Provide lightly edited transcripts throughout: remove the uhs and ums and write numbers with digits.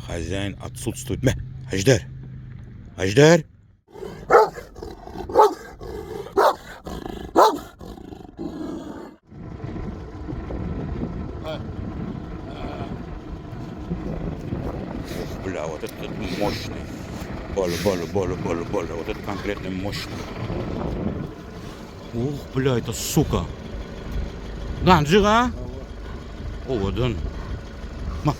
Хозяин отсутствует. Аждар! Аждар! Бля, вот этот мощный. Боля. Вот это конкретно мощный. Ух, бля, это сука. Ганджик, а? О, вот он. Ма.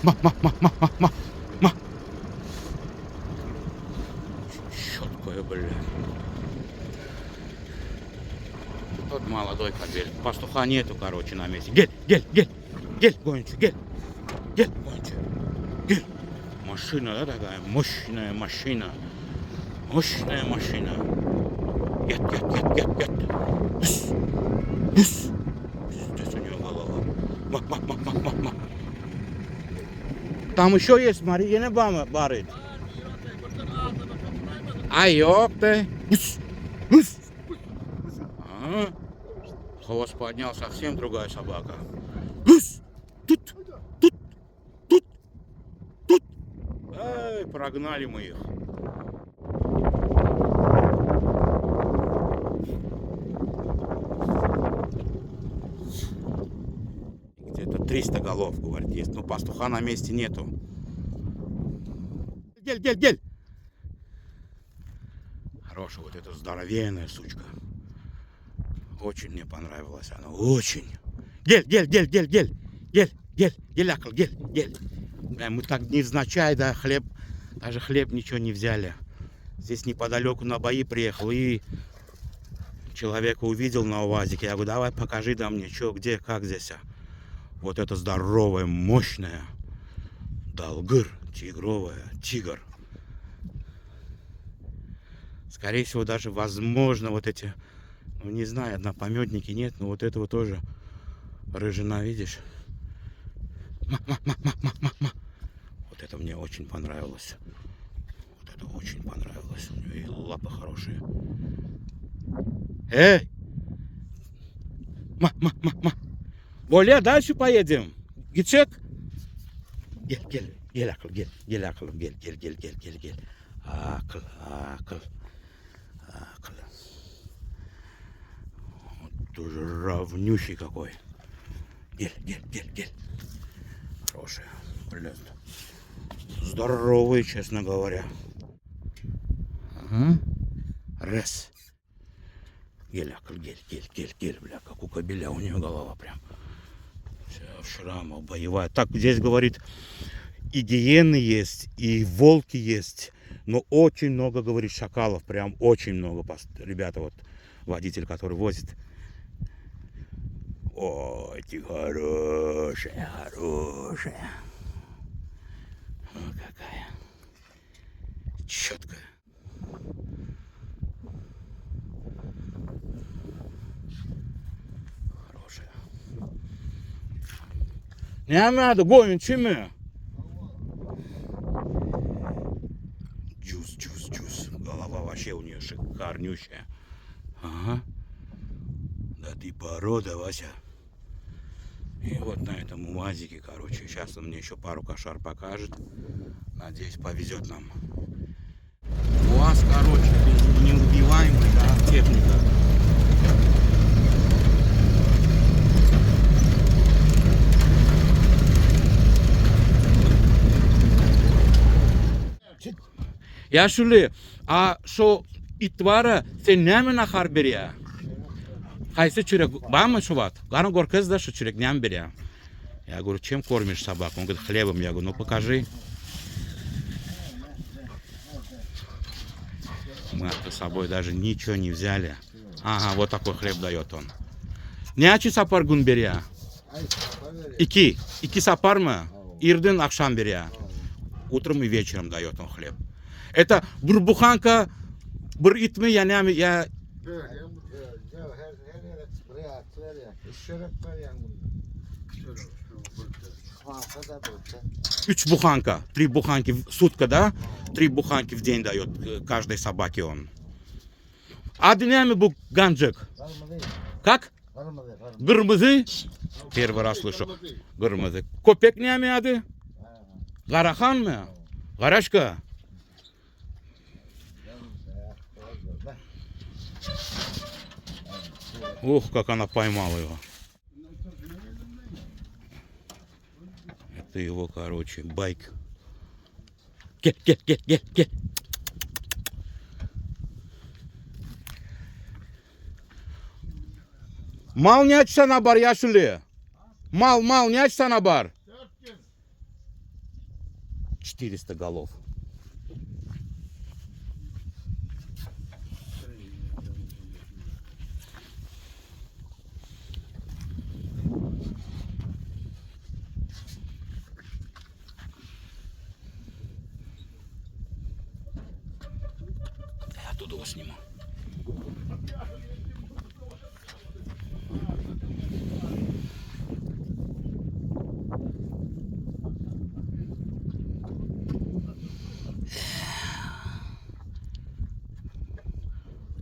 Щеткая, бля. Тот молодой кобель. Пастуха нету, короче, на месте. Гель, гончу, гель, гончу. Гель. Машина, да, такая? Мощная машина. Гет. Здесь у нее голова. Ма. Там еще есть, смотри, yine барит. А ёпта. Хвост поднял, совсем другая собака. Тут. Эй, прогнали мы их. Где-то 300 голов, говорит, есть. Но пастуха на месте нету. Гель. Хорошая вот эта здоровенная сучка. Очень мне понравилась она. Очень. Гель. Мы так невзначай, да, даже хлеб ничего не взяли. Здесь неподалеку на бои приехал и человека увидел на УАЗике. Я говорю, давай покажи да мне, что, где, как здесь. Вот это здоровая, мощная. Долгыр, тигр. Скорее всего, даже возможно вот эти, ну не знаю, однопометники нет, но вот этого тоже рыжина, видишь? Вот это мне очень понравилось. У нее и лапы хорошие. Эй! Более дальше поедем. Гичек. Гель. Акл. Вот тоже равнющий какой. Гель. Хорошая. Блин. Здоровый, честно говоря. Ага. Раз. Гель, бля, как у кобеля, у нее голова прям. Вся в шрамах, боевая. Так, здесь, говорит, и гиены есть, и волки есть. Но очень много, говорит, шакалов. Прям очень много. Ребята, вот водитель, который возит. Ой, ты хорошая. О, какая. Четкая. Хорошая. Не надо, гоним, чему? Джуз. Голова вообще у нее шикарнющая. Ага. Да ты порода, Вася. И вот на этом УАЗике, короче, сейчас он мне еще пару кошар покажет. Надеюсь, повезет нам. УАЗ, короче, неубиваемый, да, техника. Я шули, а шо итвара sen neme nahar beriya? Qaysi чурек? Бама шуват? Гарно горкез да, что чурек ням беря. Я говорю, чем кормишь собак? Он говорит, хлебом. Я говорю, ну покажи. Мы с собой даже ничего не взяли. Ага, вот такой хлеб дает он. Нячи сапар гун беря? Iki сапар мы? Ирден акшам беря. Утром и вечером дает он хлеб. Это бурбуханка, буритми, я... Üç буханка, 3 буханки в сутка, да? 3 буханки в день дает каждой собаке он. Adı ne mi bu ганджик? Как? Гырмызы? Первый раз слышу. Гырмызы. Köpek ne mi adı? Garahan mı? Гарашка. Ух, как она поймала его. Это его, короче, байк. Ге. Mal ne açsana bar yaşlı? Mal ne açsana bar? 400 голов. Я оттуда его сниму.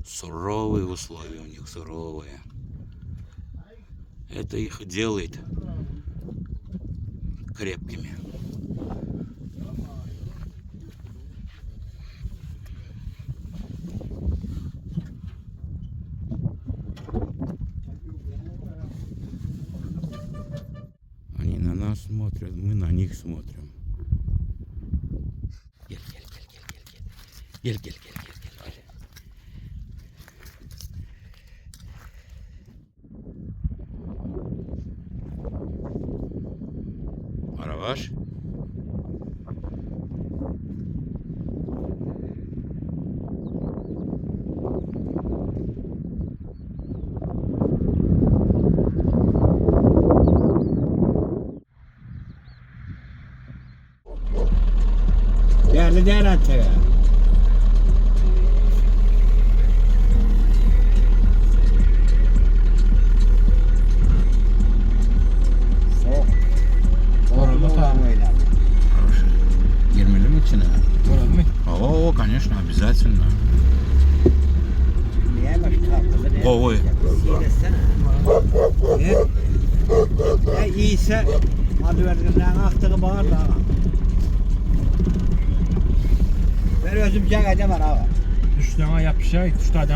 Суровые условия у них, суровые. Это их делает крепкими. Они на нас смотрят, мы на них смотрим. Гель. Aravaş. Değerli artık. Хороший. Гермелем içine. Olur mu? О, конечно, обязательно. Neymiş tatlı? Ой. Seyresene. İyiyse adı verdiğinden aktığı bağır da. Ben özüm cagacı var ağa. 3 tane yapışa, 3 tane